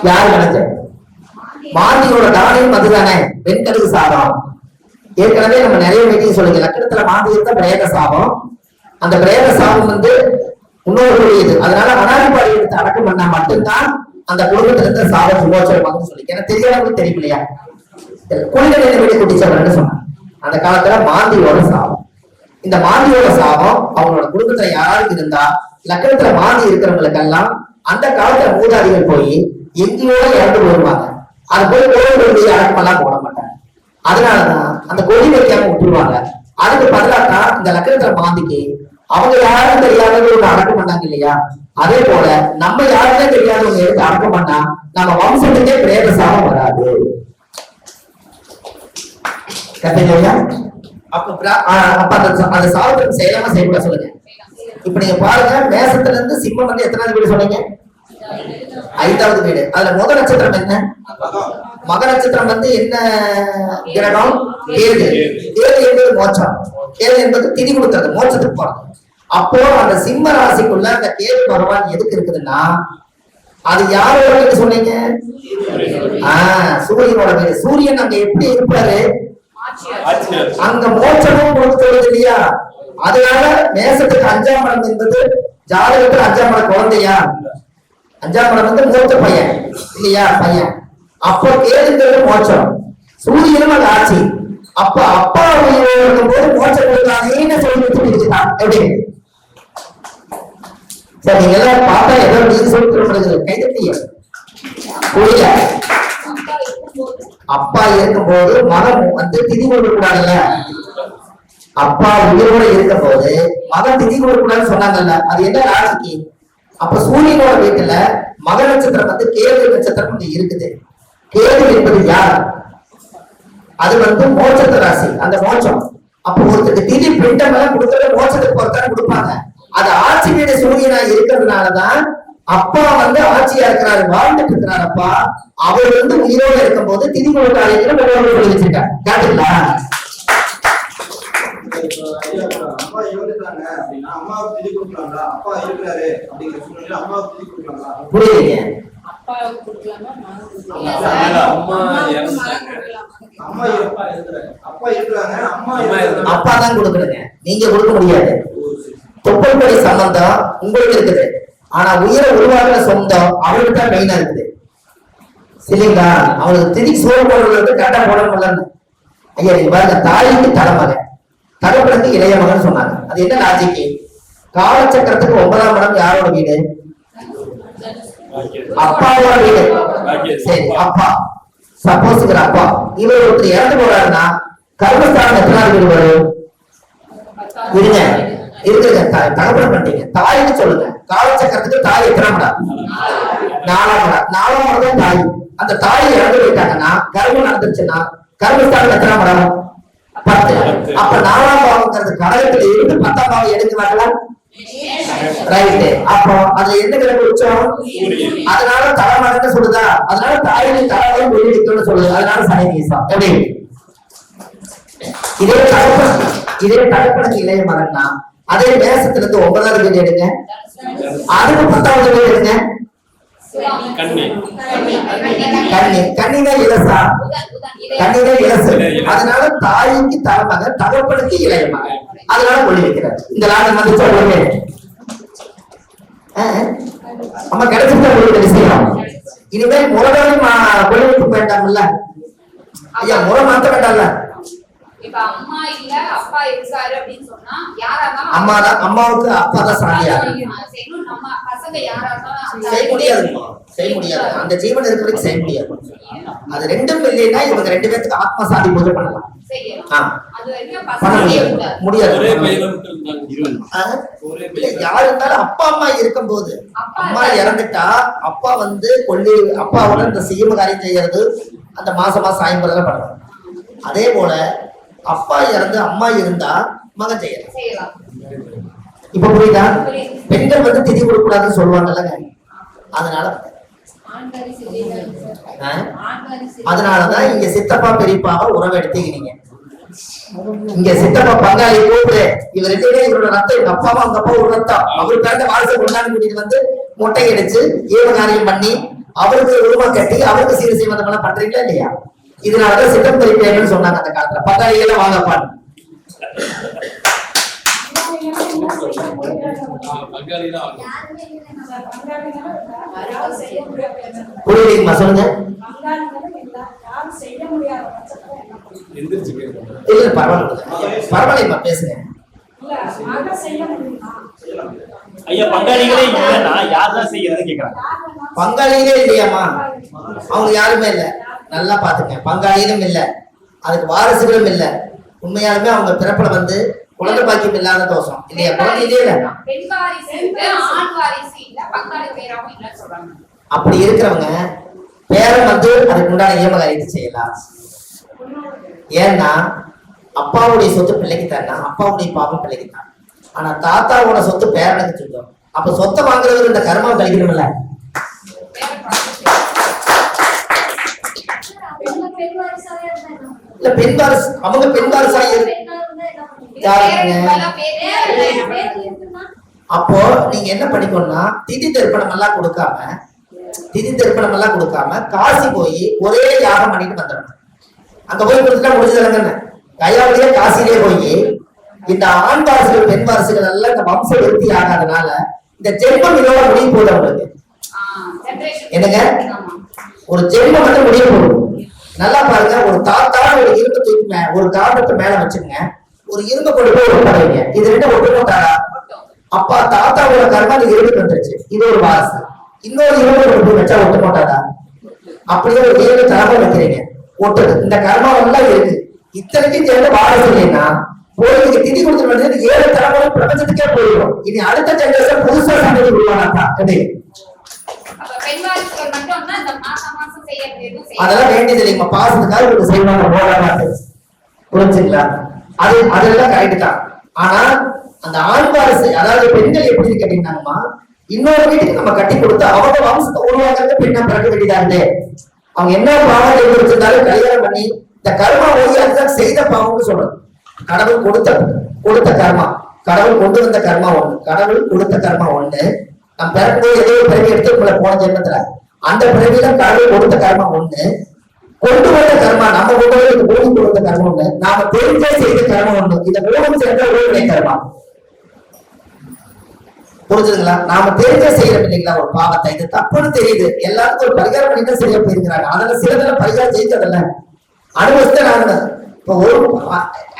யாரு கிடைச்ச மாந்தியோட தானியம் அதுதானே பெண்களுக்கு சாபம். ஏற்கனவே நம்ம நிறைய மீட்டிங் சொல்லுங்க, லக்கணத்துல மாந்தி இருந்தா பிரேத சாபம். அந்த பிரேத சாபம் முன்னோர்களுடையது. அதனால அனாதிபாடி எடுத்து அடக்கம் பண்ணா மட்டும்தான் அந்த குடும்பத்துல இருந்த சாபம் சுமோச்சரமாகும் சொல்லி எனக்கு தெரியாதவங்களுக்கு தெரியும் இல்லையா. குளிகளை வீடு குட்டிச்சவர்னு சொன்னாங்க. அந்த காலத்துல மாந்தியோட சாபம். இந்த மாந்தியோட சாபம் அவங்களோட குடும்பத்துல யாராவது இருந்தா, லக்கணத்துல மாந்தி இருக்கிறவங்களுக்கெல்லாம் அந்த காலத்துல மூதாதிகள் போய் எங்கேயோட இறந்து போடுவாங்க. அது போய் கோயிலுடைய அடக்கமெல்லாம் போட மாட்டாங்க. அதனாலதான் அந்த கொடி வைக்காம விட்டுருவாங்க. அதுக்கு பதிலாத்தான் இந்த லக்கணத்துல மாந்திக்கு அவங்க யாரும் தெரியாதவங்க அடக்கம் பண்ணாங்க இல்லையா. அதே போல நம்ம யாருமே தெரியாதவங்க எடுத்து அடக்கம் பண்ணா நம்ம வம்சத்துக்கே பிரேத சாபம் வராது. அப்ப அந்த சாபத்துக்கு செய்யலாம செய்யக்கூட சொல்லுங்க. இப்ப நீங்க பாருங்க, மேசத்துல இருந்து சிம்மம் எத்தனாவது வீடு சொன்னீங்க? 5வது வீடு. அதுல முதல் நட்சத்திரம் என்ன? மக நட்சத்திரம் என்ன கிரகம்? கேது. கேது என்பது மோட்சம். கேது என்பது திதி கொடுக்கிறது, மோட்சத்துக்கு போறது. அப்போ அந்த சிம்ம ராசிக்குள்ள அந்த கேது பகவான் எதுக்கு இருக்குதுன்னா, அது யாரோட வீடு சொன்னீங்க? சூரியனோட வீடு. சூரியன் அங்க எப்படி இருப்பாரு? அங்க மோட்சமும் கொடுக்கிறது இல்லையா. அதனால மேசத்துக்கு 5ஆம் இடம் என்பது ஜாதகத்துல 5ஆம் இடம் குழந்தையா? 5ஆம் இடம் மூத்த பையன் இல்லையா, பையன். அப்போ கேதுங்கிறது மோட்சம், சூரியனும் அது ஆட்சி. அப்ப அப்பா உயிரோடு இருக்கும் போது மோட்சம் கொடுக்காதேன்னு சொல்லி வச்சுட்டான். எப்படி சரி, நீங்க எல்லாம் பார்த்தா ஏதோ நீங்க சொல்லிட்டு கைதட்டிய புரிய. அப்பா இருக்கும்போது மகன் திதி கொடுக்க கூடாதுல்ல. அப்பா உயிரோட இருக்கும் போது மகன் திதி கொடுக்க கூடாதுன்னு சொன்னாங்கல்ல. அது என்ன ராசிக்கு? அப்ப சூரியனோட வீட்டுல மக நட்சத்திரம் கேது நட்சத்திரம் இருக்குது. கேது என்பது யார்? அது மோட்சத்து ராசி, அந்த மோட்சம். அப்ப ஒருத்தருக்கு திதி பிண்டம் எல்லாம் கொடுத்தது மோட்சத்துக்கு பொறுத்தான கொடுப்பாங்க. அது ஆட்சி வீடு சூரியனா இருக்கிறதுனாலதான் அப்பா ஆட்சியா இருக்கிறாரு, வாழ்ந்துட்டு இருக்கிறாரு. அப்பா அவர் உயிரோட இருக்கும் போது திதி கொடுக்காதீங்கன்னு சொல்லி வச்சிருக்காங்க. கேட்டுங்களா? புரியுதுங்க? அப்பா தான் கொடுக்கணுங்க, நீங்க கொடுக்க முடியாது. தொப்பல்படி சம்பந்தம் உங்களுக்கு இருக்குது, ஆனா உயிரை உருவாக்குற சொந்தம் அவருக்கு தான் மெயினா இருக்குது. சரிங்களா? அவங்களுக்கு திதி சோறு போடுறது கரெக்டா போட முடியலன்னு ஐயா நீங்க பாருங்க. தாய்க்கு தலைமகன், தகப்பனுக்கு இளைய மகன் சொன்னாங்க. அது என்ன லாஜிக்கு? காலச்சக்கரத்துக்கு 9ஆம் இடம் யாரோட வீடு? அப்பாவோட வீடு. சரி, அப்பா சப்போஸ் அப்பா இவர் ஒருத்தர் இறந்து போறாருன்னா கர்மஸ்தானம் எத்தனாவது வீடு வரும்? இருங்க இருக்குங்க, தகப்பன பண்ணிட்டீங்க. தாய்க்கு சொல்லுங்க. காலச்சக்கரத்துக்கு தாய் எத்தனாம் இடம்? 4ஆம் இடம். 4ஆம் இடம் தான் தாய். அந்த தாய் இறந்து போயிட்டாங்கன்னா கர்மம் நடந்துச்சுன்னா கர்மஸ்தானம் எத்தனாம் இடம்? 10. அப்ப 4ஆம் பாவங்கிறது கடகத்துல இருந்து 10ஆம் பாவம் எடுக்கிறாங்களா? ரைட்டு. அப்போ அதுல என்ன கிழமை உச்சம்? அதனால தலைமகன்னு சொல்லுதா? அதனால தாயின் தலைவரும் வெளியிட்டு சொல்லுது. அதனால சனி நீசம். எப்படி? இதே தகப்பனுக்கு இளைய மகன்னா அதே மேசத்துல இருந்து 9ஆவது வீடு எடுங்க, அதுக்கு 10ஆவது வீடு எடுங்க. கண்ணினா இலசா? கண்ணினா இலசு. அதனால தாய்க்கு தலைமகன், தகப்பனுக்கு இளைய மகன். அதனால கொள்ளி வைக்கிறார். இந்த நாள் சொல்லுங்க. நம்ம கிடைச்சிருந்தா உங்களுக்கு விஷயம். இனிமேல் முறைதான் கொள்ளி வைக்க வேண்டாம்ல ஐயா, முறை மாத்த வேண்டாம்ல. அம்மாவுக்கு அப்பா தான் சாமியா செய்ய முடியாது. அந்த ஜீவன் இருக்கிறதுக்கு செய்ய முடியாது. அது ரெண்டும் இல்லைன்னா இவங்க 2 பேருக்கு ஆத்மசாதி பூஜை பண்ணலாம். யாரு இருந்தாலும் அப்பா அம்மா இருக்கும் போது, அம்மா இறந்துட்டா அப்பா அப்பாவோட இந்த செய்யும் காரியம் செய்யறது அந்த மாசமா சாயம்பரம் பண்ணலாம். அதே போல அப்பா இறந்து அம்மா இருந்தா மகன் செய்யலாம். இப்ப புரியுதா? பெண்கள் திதி கொடுக்க கூடாதுன்னு சொல்லுவாங்கல்ல. அதனாலதான் இங்க சித்தப்பா பெரியப்பாவை உறவு எடுத்துக்கிறீங்க. இங்க சித்தப்பா பங்காளி கூப்பிடு, இவர் 2 பேரும் இவரோட ரத்தம், எங்க அப்பாவும் அவங்க அப்பா ஒரு ரத்தம், அவரு பிறந்த வாரிசை கொண்டாந்து கூட்டிட்டு மொட்டை அடிச்சு ஏவகாரியம் பண்ணி அவருக்கு உருவம் கட்டி அவருக்கு சீர் செய்வதெல்லாம் பண்றீங்களா இல்லையா? இதனாலதான் சிட்டம் பறிப்பேன்னு சொன்னாங்க அந்த காலத்துல. பங்காளிகளை வாங்கப்பான் புரியுதுங்களா? சொல்லுங்க. இல்ல பரவாயில்ல பேசுங்க. ஐயா பங்காளிகளே இல்லைன்னா யாரெல்லாம் செய்யறதுன்னு கேக்குறாங்க. பங்காளிகளே இல்லையாமா? அவங்க யாருமே இல்ல. நல்லா பாத்துங்க, பங்காளிகளும் இல்ல, அதுக்கு வாரிசுகளும் இல்ல. உண்மையாலுமே அவங்க பிறப்புல வந்து குழந்தை பாக்கியம் இல்லாத தோஷம் இல்லையா? குழந்தையிலே இல்ல. அப்படி இருக்கிறவங்க பேரன் வந்து அதுக்கு உண்டான ஏமகாரியத்தை செய்யலாம். ஏன்னா அப்பாவுடைய சொத்து பிள்ளைக்கு தானா, அப்பாவுடைய பாவம் பிள்ளைக்கு தான். ஆனா தாத்தாவோட சொத்து பேரனுக்கு சொல்லும். அப்ப சொத்தை வாங்குறவங்க இந்த கர்மா கழிக்கணும்ல. இல்ல பெண் வாரிசு, அவங்க பெண் வாரிசாக அப்போ நீங்க என்ன பண்ணிக்கணும்னா திதி தர்ப்பணம் எல்லாம் கொடுக்காம காசி போய் ஒரே யாகம் பண்ணிட்டு வந்துடணும். அங்க போய் கொடுத்துட்டா முடிஞ்சதுலங்க. கையாவிலேயே காசிலேயே போய் இந்த ஆண் வாரிசுகள் பெண் வாரிசுகள் எல்லாம் இந்த வம்ச விருத்தி ஆகாதனால இந்த ஜென்மம் இதோட முடிவு போகுது. அவங்களுக்கு என்னங்க ஒரு ஜென்மம் வந்து முடிவு போகும். நல்லா பாருங்க, ஒரு தாத்தா ஒரு இரும்பு தூக்கி ஒரு காரணத்தை மேல வச்சுங்க, ஒரு இரும்பு கொண்டு போய் ஒட்டுறீங்க. இது ரெண்டு ஒட்டு போட்டாரா? அப்பா தாத்தாவோட கர்மா நீங்க இரும்பு வந்துருச்சு, இது ஒரு வாரிசு. இன்னொரு இரும்பு கொண்டு போய் வச்சா ஒட்டு போட்டாரா? அப்படியே ஒரு 7 தலைமை வைக்கிறீங்க, ஒட்டுது. இந்த கர்மா எல்லாம் இருக்கு. இத்தனைக்கும் சேர்ந்து வாரிசு இல்லைன்னா போய் நீங்க திதி கொடுத்து வந்து 7 தலைமுறை பிரபஞ்சத்துக்கே போயிடும். இனி அடுத்த ஜெனரேஷன் புதுசா சந்ததி உருவானா எப்படி? அதெல்லாம் வேண்டியது இல்லைங்க. பாசத்துக்காக உங்களுக்கு செய்வாங்க, புரிஞ்சுங்களா? அதெல்லாம் கரெக்ட் தான். ஆனா அந்த ஆண் வாரிசு, அதாவது பெண்கள் எப்படின்னு கேட்டீங்கன்னாங்கம்மா, இன்னொரு வீட்டுக்கு நம்ம கட்டி கொடுத்து அவங்க வம்சத்தை உருவாக்குறது பெண்ணா பிறக்க வேண்டியதாங்க. அவங்க என்ன பாவம் வச்சிருந்தாலும் கல்யாணம் பண்ணி இந்த கர்மா ஓடி அதுதான் செய்த பாவம்னு சொல்றது. கடவுள் கொடுத்த கர்மா, கடவுள் கொண்டு வந்த கர்மா ஒண்ணு, கடவுள் கொடுத்த கர்மா ஒண்ணு. நம்ம பிறக்கும்போது ஏதோ ஒரு பிறவி எடுத்து உங்களை போன ஜென்மத்துல அந்த பிறவியில கடவுள் கொடுத்த கர்மா ஒண்ணு, கொண்டு வந்த கர்மா நம்ம கொண்டு வந்து பூமி கொடுத்த கர்மா ஒண்ணு, நாம தெரிஞ்சே செய்த கர்மா ஒண்ணு. இந்த 3 சேர்ந்த ஒரு கர்மா. புரிஞ்சுதுங்களா? நாம தெரிஞ்ச செய்யறோம் இல்லைங்களா ஒரு பாவத்தை, இது தப்புன்னு தெரியுது, எல்லாத்துக்கும் ஒரு பரிகாரம் பண்ணிட்டு சரியா போயிருக்கிறாங்க. அதுல சிலதுல பரிகாரம் ஜெயிச்சதில்ல, அனுபவிச்சுட்டு நாங்க. இப்போ ஒரு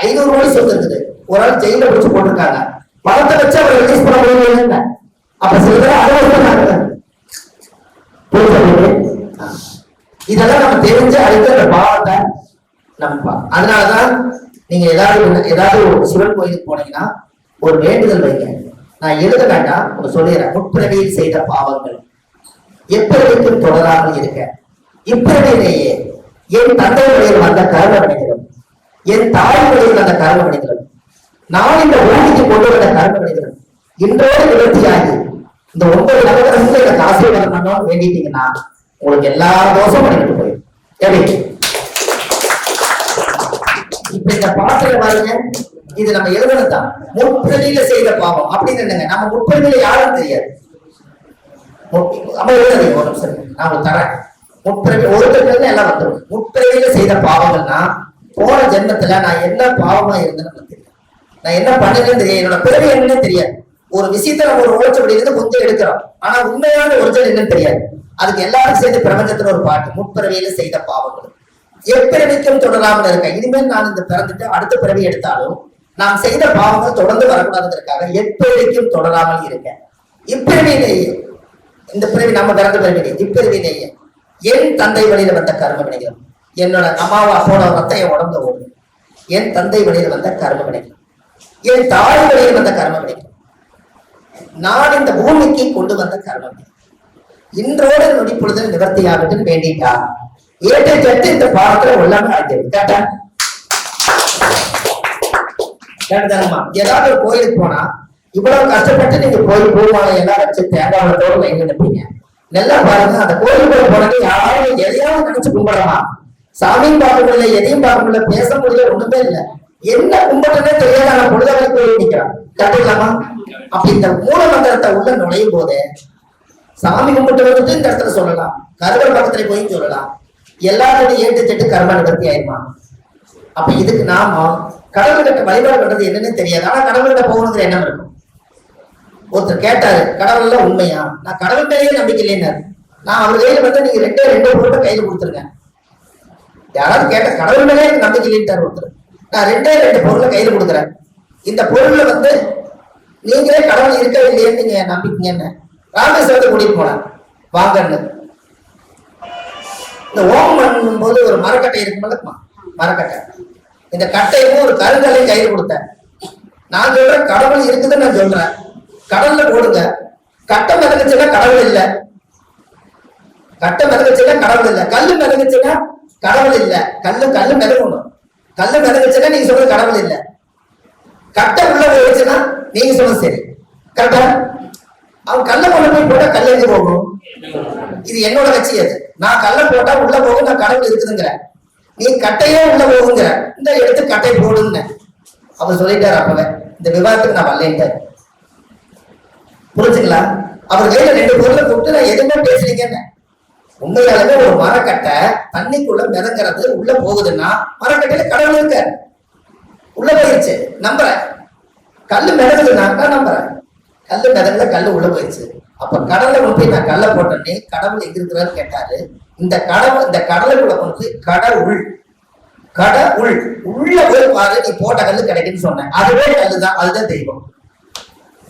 500 கோடி சொத்து இருக்குது, ஒரு ஆள் ஜெயில பிடிச்சு போட்டிருக்காங்க, பணத்தை வச்சு அவர் ரிலீஸ் பண்ண முடியல. அப்ப சிலதுல அனுபவிச்சுட்டாங்க. இதெல்லாம் நம்ம தெரிஞ்சு அடுத்த அந்த பாவத்தை நம்ம. அதனாலதான் நீங்க ஏதாவது ஒரு சிவன் கோயிலுக்கு போனீங்கன்னா ஒரு வேண்டுதல் வைங்க. நான் எழுத வேண்டாம், ஒரு சொல்லிடுறேன். முற்பிறவியில் செய்த பாவங்கள் எப்பிறவிக்கும் தொடராமல் இருக்க, இப்பிறவியிலேயே என் தந்தை வழியில் வந்த கர்ம வினைகளும் என் தாய் வழியில் வந்த கர்ம வினைகளும் நான் இந்த பூமிக்கு கொண்டு வந்த கர்ம வினைகளும் இன்றோடு நிவர்த்தியாகி இந்த 9 நவகிரகங்களை எனக்கு ஆசீர்வாதம் பண்ணணும்னு வேண்டிட்டீங்கன்னா உங்களுக்கு எல்லா தோஷம் பண்ணிட்டு போயிடும். எப்படி இப்ப இந்த பாட்டுல பாருங்க, இது நம்ம எழுதுனதுதான். முற்பிறவியில செய்த பாவம் அப்படின்னு என்னங்க, நம்ம முற்பிறவியில யாரும் தெரியாது. நம்ம எழுதுறீங்க ஒரு நிமிஷம், நான் தரேன். முற்பிறவி ஒருத்தருக்கு எல்லாம் வந்துடும். முற்பிறவியில செய்த பாவங்கள்னா போன ஜென்மத்துல நான் என்ன பாவமா இருந்தேன்னு நமக்கு தெரியும், நான் என்ன பண்ணேன்னு தெரியும், என்னோட பிறவி என்னன்னு தெரியாது. ஒரு விஷயத்த நம்ம ஒரு ஓச்சப்படியிலிருந்து கொஞ்சம் எடுக்கிறோம், ஆனா உண்மையான ஒரிஜினல் என்னன்னு தெரியாது. அதுக்கு எல்லாரும் சேர்ந்து பிரபஞ்சத்துல ஒரு பாட்டு, முற்பிறவியில செய்த பாவங்கள் எப்பிறவிக்கும் தொடராமல் இருக்க. இனிமேல் நான் இந்த பிறந்துட்டு அடுத்த பிறவி எடுத்தாலும் நாம் செய்த பாவங்கள் தொடர்ந்து வரக்கூடாதுங்கிறதுக்காக எப்பிறவிக்கும் தொடராமல் இருக்க. இப்பிறவியிலேயே இந்த பிறவி நம்ம பிறந்த பிறவிலே இப்பிறவியிலேயே என் தந்தை வழியில வந்த கர்ம வினைகளும், என்னோட அம்மாவை அப்போட ரத்தம் என் உடம்புல ஓடும், என் தந்தை வழியில வந்த கர்ம வினைகளும் என் தாய் வழியில் வந்த கர்ம வினைகளும் நான் இந்த பூமிக்கு கொண்டு வந்த கர்ம வினை இன்றோடு நொடி பொழுது நிவர்த்தி ஆகட்டுன்னு வேண்டிட்டா ஏற்ற சட்டு இந்த பாவத்துல உள்ளாம ஆகிடுது. கேட்டா கேட்டதானமா? ஏதாவது ஒரு கோயிலுக்கு போனா இவ்வளவு கஷ்டப்பட்டு நீங்க போய் பூமாலை எல்லாம் வச்சு தேங்காவளத்தோடு வைங்க நினைப்பீங்க. நல்லா பாருங்க, அந்த கோயிலுக்குள்ள போனது யாரும் எதையாவது நினைச்சு கும்பிடலாம். சாமியும் பார்க்க முடியல, எதையும் பார்க்க முடியல, பேச முடியல, ஒண்ணுமே இல்லை. என்ன கும்பிட்டனே தெரியாத நான் பொழுதவரை கோயில் நிற்கிறான். கட்டுக்கலாமா? அப்ப இந்த மூல மந்திரத்தை உள்ள நுழையும் போது சாமி கும்பிட்டு வந்துட்டு இந்த இடத்துல சொல்லலாம், கருவறை பக்கத்துல போய் சொல்லலாம். எல்லாத்தையும் ஏட்டு செட்டு கர்ம நிவர்த்தி ஆயிருமா? அப்ப இதுக்கு நாம கடவுள்கிட்ட வழிபாடு பண்றது என்னன்னு தெரியாது. ஆனா கடவுள்கிட்ட போகணுங்கிற எண்ணம் இருக்கும். ஒருத்தர் கேட்டாரு, கடவுள்ல உண்மையா? நான் கடவுள் மேலேயே நம்பிக்கை இல்லைன்னாரு. நான் அவர் கையில வந்து நீங்க ரெண்டே பொருளை கையில கொடுத்துருங்க. யாராவது கேட்ட கடவுள் மேலே எனக்கு நம்பிக்கை இல்லைன்ட்டார் ஒருத்தர். நான் ரெண்டு பொருளை கையில கொடுக்குறேன். இந்த பொருள்ல வந்து நீங்களே கடவுள் இருக்க இல்லையேன்னு நீங்க நம்பிக்கீங்கன்னு ராமேஸ்வரத்தை கூட்டிட்டு போனேன் வாங்கன்னு. இந்த ஓம் பண்ணும் போது ஒரு மரக்கட்டை இருக்குமா, மரக்கட்டை. இந்த கட்டையும் ஒரு கருங்கல்லையும் கையில் கொடுத்தேன். நான் சொல்றேன் கடவுள் இருக்குதுன்னு நான் சொல்றேன். கடல்ல போடுங்க. கட்டை மிதக்குச்சுன்னா கடவுள் இல்லை. கட்டை மிதக்குச்சுன்னா கடவுள் இல்லை. கல்லு மிதக்குச்சுன்னா கடவுள் இல்லை. கல்லு மிதக்கணும். கல்லு மிதக்குச்சுன்னா நீங்க சொல்றது கடவுள் இல்லை. கட்டை உள்ள போயிடுச்சுன்னா நீங்க சொல்றது சரி. கரெக்டா? அவன் கல்ல கொண்டு போய் போட்டா கல்ல எங்க போகும்? இது என்னோட கட்சி. அது நான் கல்ல போட்டா உள்ள போகும், நான் கடவுள் இருக்குதுங்கிற. நீ கட்டையே உள்ள போகுங்கிற. இந்த எடுத்து கட்டை போடுங்க. அவர் சொல்லிட்டாரு. அப்பவே இந்த விவாதத்துக்கு நான் வரலேன்ட்டார். புரிஞ்சுக்கலாம்? அவர் கையில ரெண்டு பொருளை கூப்பிட்டு நான் எதுவுமே பேசுறீங்கன்னு. உண்மையாலுமே ஒரு மரக்கட்டை தண்ணிக்குள்ள மிதங்கிறது உள்ள போகுதுன்னா மரக்கட்டையில கடவுள் இருக்க உள்ள போயிருச்சு நம்புறேன். கல்லு மிதங்குதுன்னா நான் நம்புறேன். கல்லு மிதங்குல கல்லு உள்ள போயிடுச்சு. அப்ப கடலை கொண்டு போய் நான் கல்லை போட்டேன்னே கடவுள் எங்க இருக்கிறாரு கேட்டாரு. இந்த கடலுக்குள்ள கொண்டு போய் கடவுள் உள்ள போய் பாரு, நீ போட்ட கல்லு கிடைக்குன்னு சொன்னேன். அதுவே கல்லுதான், அதுதான் தெய்வம்.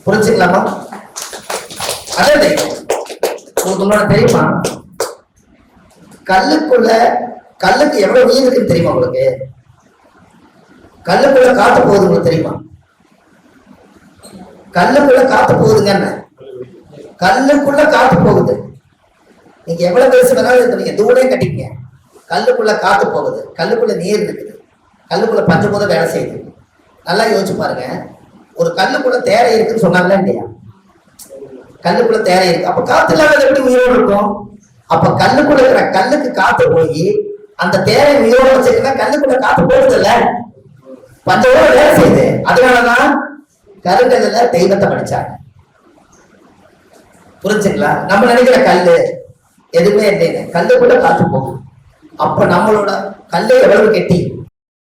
புரிஞ்சுக்கலாமா? அதே தெய்வம். உங்களுக்கு தெரியுமா? கல்லுக்கு எவ்வளவு நீர் இருக்குன்னு தெரியுமா உங்களுக்கு? கல்லுக்குள்ள காத்து போகுது உங்களுக்கு தெரியுமா? கல்லுக்குள்ள காத்து போகுதுங்க. கல்லுக்குள்ள காத்து போகுது. நீங்க எவ்வளவு பெருசு வேணாலும் நீங்க தூளையும் கட்டிக்கங்க. கல்லுக்குள்ள காத்து போகுது. கல்லுக்குள்ள நீர் இருக்குது. கல்லுக்குள்ள பஞ்சபூதம் வேலை செய்யுது. நல்லா யோசிச்சு பாருங்க. ஒரு கல்லுக்குள்ள தேரை இருக்குன்னு சொன்னாங்களா இல்லையா? கல்லுக்குள்ள தேரை இருக்கு. அப்ப காத்து இல்லாத எப்படி உயிரோடு இருக்கும்? அப்ப கல்லுக்குள்ள இருக்கிற கல்லுக்கு காத்து போய் அந்த தேரை உயிரோடு வச்சிருக்கா கல்லுக்குள்ள காத்து போகுது இல்ல, பஞ்சபூதம் வேலை செய்யுது. அதனாலதான் கருங்கல்ல தெய்வத்தை படிச்சாங்க. புரிஞ்சுங்களா? நம்ம நினைக்கிற கல்லு எதுவுமே இல்லைங்க. கல்லுக்குள்ள காத்து போகும். அப்ப நம்மளோட கல்லை எவ்வளவு கெட்டி